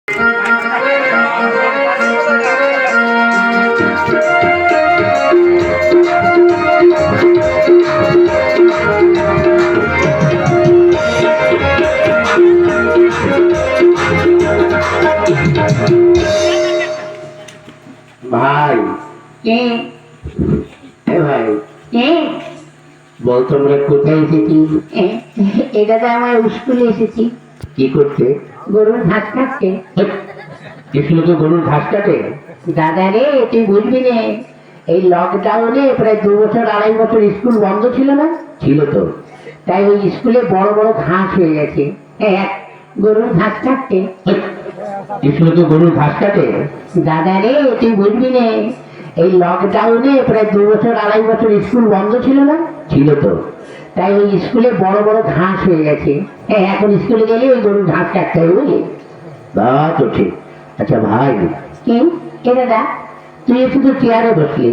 ভাই ভাই বল তোমরা কোথায় এসেছি? এটা তো আমার স্কুলে এসেছি। কি করতে? গরুর ঘাস কাটতে। স্কুলে তো গরুর ঘাস কাটে? দাদা রে, তুই বুঝবি না, এই লকডাউনে প্রায় 2 বছর 2.5 বছর স্কুল বন্ধ ছিল না? ছিল তো। তাই ওই স্কুলে বড় বড় ঘাস হয়ে গেছে। গরুর ঘাস কাটতে। স্কুলে তো গরুর ঘাস কাটে? দাদা রে, তুই বুঝবি না, এই লকডাউনে প্রায় 2 বছর 2.5 বছর স্কুল বন্ধ ছিল না? ছিল তো। তাই ওই স্কুলে বড় বড় ঘাস হয়ে গেছে। এখন স্কুলে গেলে ওই গরুর ঘাস কাটতে হবে, বুঝলি? তা তো ঠিক। আচ্ছা ভাই, কে দাদা, তুই শুধু চেয়ারে বসলি,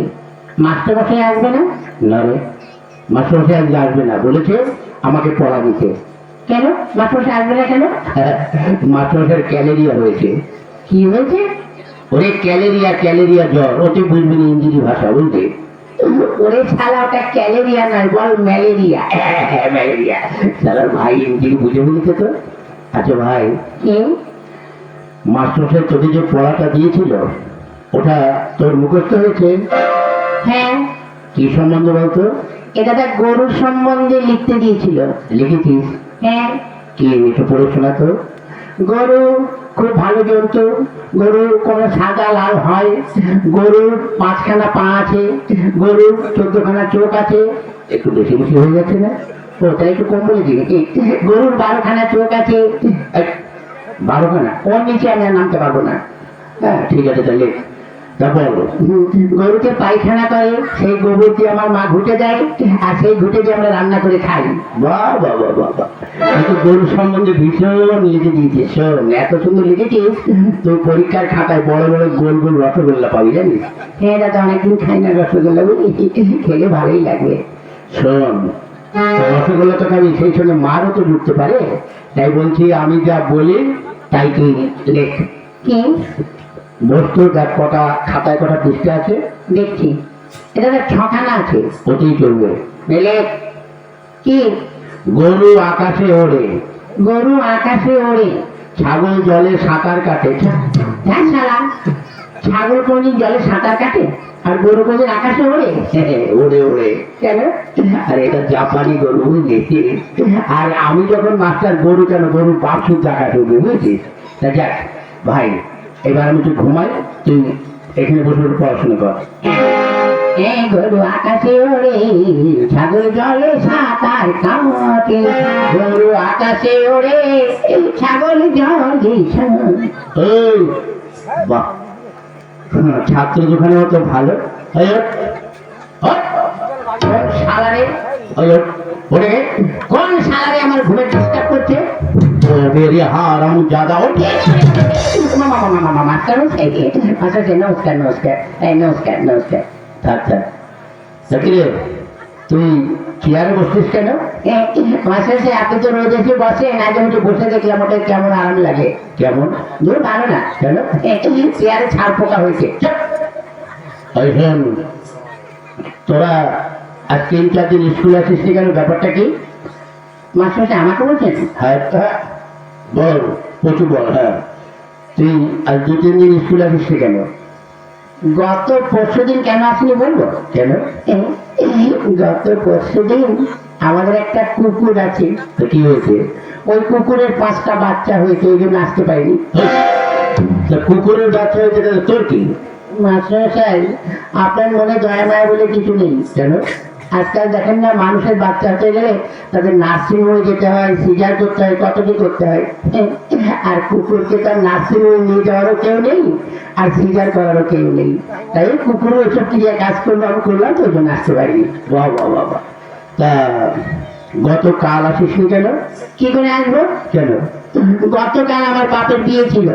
মাস্টার মশাই আসবে না? না রে, মাস্টার মশাই আজকে আসবে না, বলেছে আমাকে পড়া দিতে। কেন মাস্টার মশাই আসবে না কেন? মাস্টার মশাইয়ের ক্যালেরিয়া হয়েছে। কি হয়েছে? ওরে ক্যালেরিয়া জ্বর, ওতে বুঝবি না ইংরেজি ভাষা, বুঝলি? ওরে শালা, ওটা ক্যালেরিয়া নয়, বল ম্যালেরিয়া। ম্যালেরিয়া। সালার ভাই ইংরেজি বুঝে বলেছে তো। আচ্ছা ভাই, মাস্টার মশাই তোকে যে পড়াটা দিয়েছিল ওটা তোর মুখস্থ হয়েছে? হ্যাঁ। কি সম্বন্ধে বলতো? এটা তো গরুর সম্বন্ধে লিখতে দিয়েছিল। লিখেছিস? হ্যাঁ। কি একটু পড়ে শোনা তো। গরু খুব ভালো জন্তু, গরুর কোনো সাদা লাল হয়, গরুর 5খানা পা আছে, গরুর 14খানা চোখ আছে। একটু বেশি বেশি হয়ে যাচ্ছে না? ওটা একটু কম বলে দিবি। গরুর 12খানা চোখ আছে। 12খানা? ওর নিচে আমি আর নামতে পারবো না। হ্যাঁ ঠিক আছে, তাহলে তারপর গরুকে পায়খানা করে, সেই গোবর দিয়ে আমার মা ঘুটে দেয়, আর সেই ঘুটে দিয়ে আমরা রান্না করে খাই। বাহ বাহ বাহ বাহ বাহ, গরু সম্বন্ধে ভীষণ লিখে দিয়েছিস। শোন, এত সুন্দর লিখেছিস, তুই পরীক্ষার খাতায় বড় বড় গোল গোল রসগোল্লা পাবি, জানিস? হ্যাঁ দাদা, অনেকদিন খাই না রসগোল্লা, বুঝলি? খেলে ভালোই লাগবে। শোন, রসগোল্লা তো খাবি, সেই সঙ্গে মারও তো ঢুকতে পারে। তাই বলছি, আমি যা বলি তাই তুই লেখ। কি বস্তু দেখ, কটা খাতায় কটা পৃষ্ঠা আছে দেখছি। এটা তো 6খানা আছে। ওতেই চলবে। মেলে কি? গরু আকাশে ওড়ে, গরু আকাশে ওড়ে, ছাগল জলে সাঁতার কাটে। হ্যাঁ শালা, ছাগল কোনদিন জলে সাঁতার কাটে আর গরু কোনদিন আকাশে ওড়ে? ওড়ে ওড়ে। কেন? আর এটা জাপানি গরু, বুঝলি? আর আমি যখন মাস্টার, গরু কেন, গরু বাপ শুদ্ধ আকাশে উঠবে, বুঝছিস? তা যাক ভাই, এবার আমি তুই ঘুমাই, তুই এখানে বসে বসে পড়াশোনা কর। গরু আকাশে ওড়ে, ছাগল জলে সাঁতার কাটে, গরু আকাশে ওড়ে, ছাগল জলে এই বাহ, ছাত্র দোকানে মতো ভালো। শালারে, ওরে কোন শালারে আমার ঘুমে ডিস্টার্ব করছে? মেরে হারাম জাদা। মাস্টার নমস্কার নমস্কার নমস্কার নমস্কার। আচ্ছা তুই চেয়ারে বসছিস কেন? মাস্টার সাহেব, আপনি তো রোজ এসে বসেন, আজ আমি বসে দেখলাম, ওটা কেমন আরাম লাগে। কেমন? দূর ভালো না। কেন? চেয়ারে ছাড় পোকা হয়েছে। তোরা আজ 3-4 দিন স্কুল আসিস কেন, ব্যাপারটা কি? মাস্টার সাহেব আমাকে বলছেন? হ্যাঁ বল, প্রচুর বল। হ্যাঁ, তুই আজ 2-3 দিন স্কুল আসিস কেন? গত 4 দিন কেন আসেনি বলবো? কেন? গত 4 দিন আমাদের একটা কুকুর আছে। তো কি হয়েছে? ওই কুকুরের 5টা বাচ্চা হয়েছে, ওই জন্য আসতে পারিনি। কুকুরের বাচ্চা হয়েছে, তোর কি? মাস্টার সাহেব, আপনার মনে দয়া মায়া বলে কিছু নেই। কেন? আজকাল দেখেন না, মানুষের বাচ্চা হতে গেলে তাদের নার্সিং হোমে যেতে হয়, সিজার করতে হয়, কত কি করতে হয়। আর কুকুরকে তার নার্সিং হোমে নিয়ে যাওয়ারও কেউ নেই, আর সিজার করারও কেউ নেই। তাই কুকুরও এসব ক্রিয়া কাজ করলো, আমি করলাম, তো ওই জন্য আসতে পারিনি। বাহ বাহ বাবা। তা গতকাল আসিসনি কেন? কি করে আসবো? কেন? গতকাল আমার বাপের বিয়ে ছিল।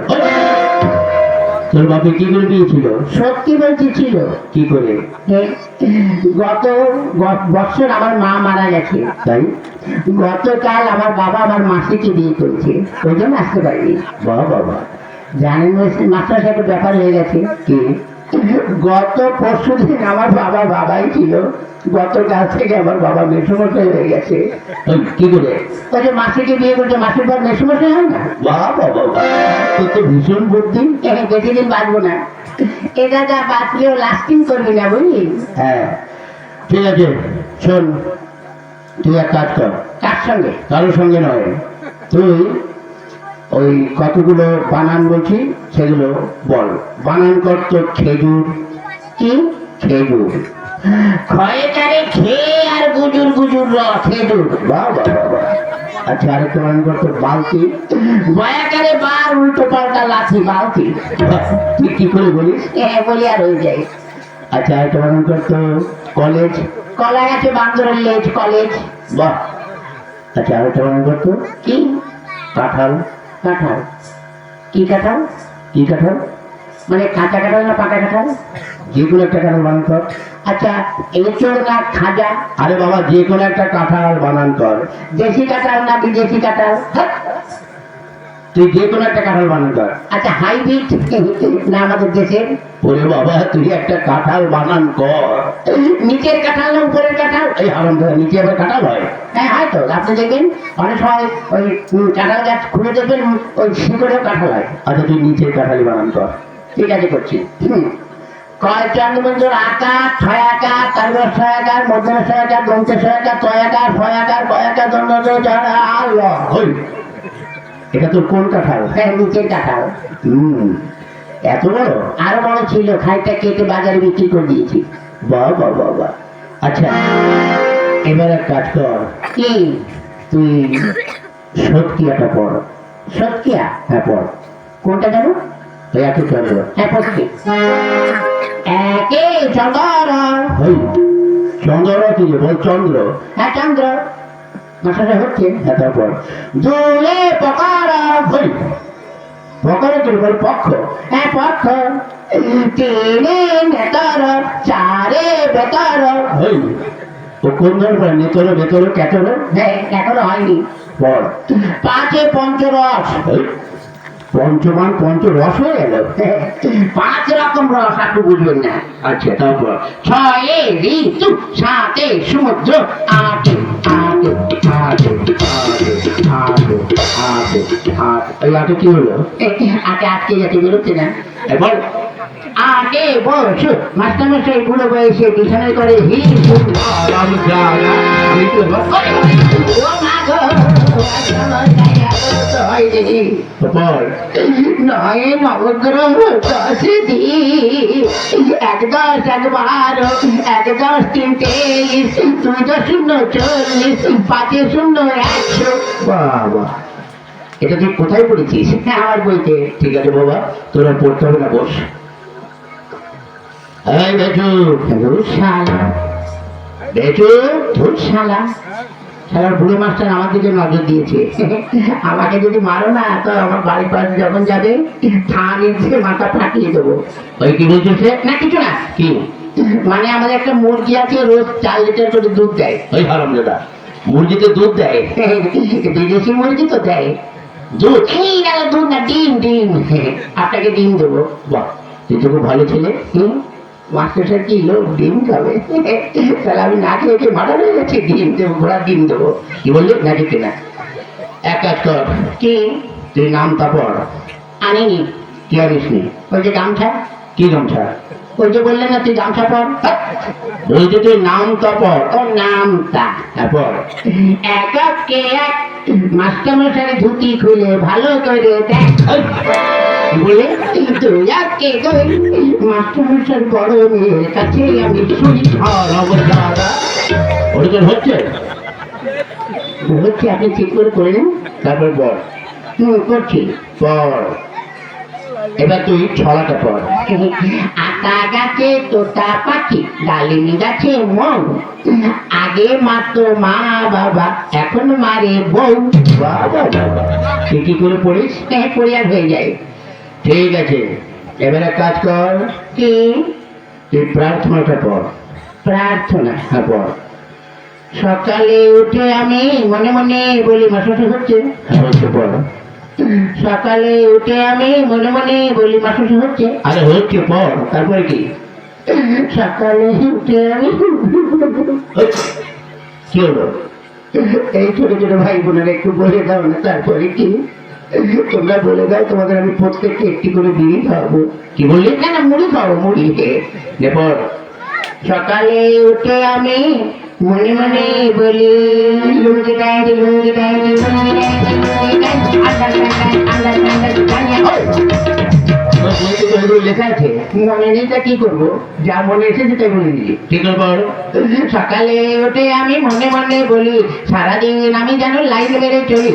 তোর বাপে কি করে দিয়েছিল? সত্যি বলছি, ছিল। কি করে? গত বছর আমার মা মারা গেছে, তাই গতকাল আমার বাবা আমার মাসিকে বিয়ে করেছে, ওই জন্য আসতে পারিনি। বাহ বাবা। জানেন মাস্টার সাহেব একটা ব্যাপার হয়ে গেছে কি? গত পরশু দিন আমার বাবা বাবাই ছিল, গতকাল থেকে আমার বাবা মেসমশাই হয়ে গেছে। ওই কি করে? ওই যে মাসিকে বিয়ে করছে, মাসির পর মেসমশাই হয় না? বাহ বাবা, তোর তো ভীষণ বুদ্ধি। বেশি দিন বাঁচবো না, এটা যা বাঁচলেও লাস্টিং করবি না, বুঝলি? হ্যাঁ ঠিক আছে, শোন, তুই এক কাজ কর, কার সঙ্গে? কারোর সঙ্গে নয়, তুই ওই কতগুলো বানান বলছি সেগুলো বল। বানান কর তো খেজুর। কি? খেজুর। খয়েটারে খেয়ে আর গুজুর গুজুর খেজুর। বাহ বাহ বাহ বাহ। আচ্ছা আরেকটা বানান কর তো বালতি। বয়াকারে বার উল্টো পাল্টা লাঠি বালতি। বাহ, তুই কি করে বলিস? বলি আর হয়ে যায়। আচ্ছা আরেকটা বানান কর তো কলেজ। কলা গাছে বান্দরের লেজ, কলেজ। বাহ। আচ্ছা আরেকটা বানান কর তো কি? কাঁঠাল। কাঁঠাল। কি কাঁঠাল? কি কাঁঠাল? মানে কাঁচা কাঁঠাল না পাকা কাঁঠাল? যে কোনো একটা কাঁঠাল বানান কর। আচ্ছা, এঁচড় না খাজা? আরে বাবা, যে কোনো একটা কাঁঠাল বানান কর। দেশি কাঁঠাল না বিদেশি কাঁঠাল? তুই যে কোনো একটা কাঁঠাল বানান কর। আচ্ছা, হাইব্রিড না আমাদের দেশের? ওরে বাবা, তুই একটা কাঁঠাল বানান কর। নিচের কাঁঠাল না উপরের কাঁঠাল? এই হারাম দাদা, নিচে আবার কাঁঠাল হয়? হ্যাঁ, হয়তো আপনি দেখবেন অনেক সময় ওই কাঁঠাল গাছ খুলে দেখবেন ওই শিকড়েও কাঁঠাল হয়। আচ্ছা তুই নিচের কাঁঠালি বানান কর। ঠিক আছে, করছি। কয় চন্দ্রবন্ধুর আকার, ছয় আকার, তারপর ছয় আকার, মধ্যমে ছয় আকার, দন্তে ছয় আকার, ছয় আকার, ছয় আকার, কয় আকার, দন্ড ওই, এটা তোর কোন কাঁঠাল? হ্যাঁ, নিচের কাঁঠাল। এত বড়? আরো বড় ছিল, খাইটা কেটে বাজারে বিক্রি করে দিয়েছি। বাহ বাহ বাহ বাহ। আচ্ছা এবার এক কাজ কর, কি? তুই সৎকিয়াটা পড়। সত্যিয়া? হ্যাঁ পড়। কোনটা জানো? ওই একই চন্দ্র। হ্যাঁ, পড়ছি। একে চন্দর। ওই চন্দ্র কি রে? বল চন্দ্র। হ্যাঁ, চন্দ্র। মাসাটা হচ্ছে। হ্যাঁ তারপর দুলে পকার। ওই বকারে তুই বল পক্ষ। হ্যাঁ, পক্ষ। তিনে নেতর, চারে বেতর। ওই ও কোন ধরনের? নেতর ভেতর ক্যাটর। হ্যাঁ, এখনো হয়নি। পড়। পাঁচে পঞ্চরস। ওই পঞ্চমান পঞ্চ রস হয়ে গেল। পাঁচ রকম রস আপনি বুঝবেন না। আচ্ছা তারপর ছয়ে ঋতু, সাতে সমুদ্র, আটে আটে আটে আটে আটে আটে। এই আটে কি হলো? আটে আটকে যাতে বেরোচ্ছে না। এবার আটে বয়স মাস্টারমশাই বুড়ো বয়সে বিছানায় করে আমি যা না, আমি তো পর নয় নবগ্রহ দশে এক দশ এক বারো, এক দশ তিন 23, দুই দশ শূন্য 40, পাঁচে শূন্য 100। বাবা, এটা তুই কোথায় পড়েছিস? আমার বইতে। ঠিক আছে বাবা, তোরা পড়তে হবে না, বস। এই বেচু, শালা, বেচু, ধুর শালা, শালার বুড়ো মাস্টার আমার দিকে নজর দিয়েছে। আমাকে যদি মারো না তো আমার বাড়ির পাশে যখন যাবে থানির দিয়ে মাথা ফাটিয়ে দেবো। ওই কি বলছিস রে? না কিছু না। কি? মানে আমাদের একটা মুরগি আছে, রোজ 4 লিটার করে দুধ দেয়। ওই হারাম দাদা, মুরগিতে দুধ দেয়? বিদেশি মুরগি তো দেয় দুধ? এই দাদা, দুধ না, ডিম ডিম। আপনাকে ডিম দেবো। বাহ, তুই তো খুব ভালো ছেলে। মাস্টার সাহেব কি লোক ডিম খাবে? তাহলে আমি না খেয়ে খেয়ে মারা হয়ে গেছি। ডিম দেবো, ঘোড়া ডিম দেবো। কি বললি? না ঠিক না, এক কাজ কর, কি? তুই নামটা পড়। আনিনি। কি আনিস নি? ওই যে গামছা, কি গামছা? ওই যে বললেন না তুই গামছা পর। বলছি তুই নামটা পড়। ওর নামটা হ্যাঁ পড়। এক কে এক মাস্টারমশাই ধুতি খুলে ভালো করে দেখ। এই, কি বললি? তুই আজকে তুই মাস্টারমশাই বড় মেয়ের কাছে আমি শুনি। ওটা তোর হচ্ছে? বলছি আপনি ঠিক করে করে নেন। তারপর বল। করছি। পড়। এবার তুই ছড়াটা পড়। আতা গাছে তোতা পাখি, ডালিমি গাছে মৌ, আগে মারতো মা বাবা, এখন মারে বউ। বাবা বাবা, তুই কি করে পড়িস? পরিবার হয়ে যায়। ঠিক আছে, এবার এক কাজ কর, কি? তুই প্রার্থনাটা পড়। প্রার্থনা? হ্যাঁ পড়। সকালে উঠে আমি মনে মনে বলি মাসাটা হচ্ছে, হ্যাঁ হচ্ছে পড়। সকালে উঠে আমি মনে মনে বলি মাসুস হচ্ছে। আরে হচ্ছে পর, তারপরে কি? সকালে উঠে আমি কি হলো? এই ছোট ছোট ভাই বোনেরা একটু বলে দাও না, তারপরে কি? তোমরা বলে দাও, তোমাদের আমি প্রত্যেককে একটি করে বিড়ি খাওয়াবো। কি বললি? না না, মুড়ি খাবো, মুড়ি। নেপর সকালে উঠে আমি মনে মনে বলি লুঙ্গি ডাইনি লুঙ্গি ডাইনি লুঙ্গি ডাইনি লুঙ্গি ডাইনি লেখা আছে, মনে নেই তা কি করবো, যা মনে এসেছে তাই বলে দিই। ঠিক পর। সকালে উঠে আমি মনে মনে বলি সারাদিন আমি যেন লাইন মেরে চলি।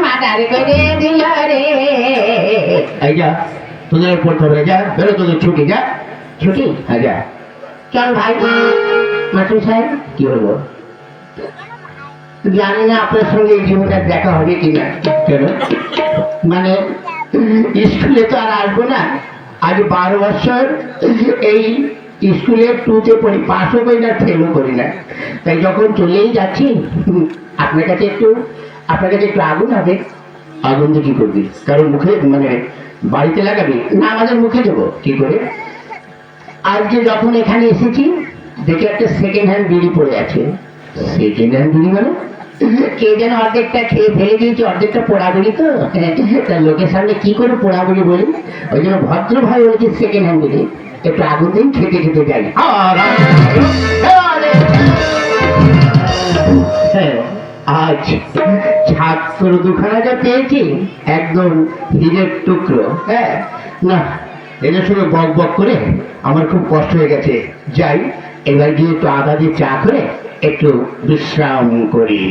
মাথার করে দিল রে। এই যা, তোদের পড়তে হবে, যা বেরো, তোদের ছুটি, যা। ছুটি? হ্যাঁ যা। চল ভাই। মাস্টার সাহেব, কি হলো? জানি না আপনার সঙ্গে এই জীবনটা দেখা হবে কিনা। কেন? মানে স্কুলে তো আর আসবো না, আজ 12 বছর এই স্কুলে 2-তে পড়ি, পাসও করি না, ফেলও করি না। তাই যখন চলেই যাচ্ছি, আপনার কাছে একটু আগুন হবে। আগুন দিয়ে কি করবি? কারণ মুখে, মানে বাড়িতে লাগাবি? না, আমাদের মুখে দেবো। কি করে? আজকে যখন এখানে এসেছি দেখে একটা সেকেন্ড হ্যান্ড বিড়ি পড়ে আছে। সেকেন্ড হ্যান্ড বিড়ি মানে? কে যেন অর্ধেকটা খেয়ে ফেলে দিয়েছে, অর্ধেকটা পোড়াগুড়ি তো। তা লোকের সামনে কি করে পোড়াগুড়ি বলি, ওই জন্য ভদ্র ভাই বলেছি সেকেন্ড হ্যান্ড বিড়ি, একটু আগুন দিন, খেতে খেতে যাই। হ্যাঁ, আজ ছাত্র দুখানা যা পেয়েছি, একদম হীরের টুকরো। হ্যাঁ না, এদের সঙ্গে বক বক করে আমার খুব কষ্ট হয়ে গেছে। যাই, এবার গিয়ে একটু আদা দিয়ে চা করে একটু বিশ্রাম করি।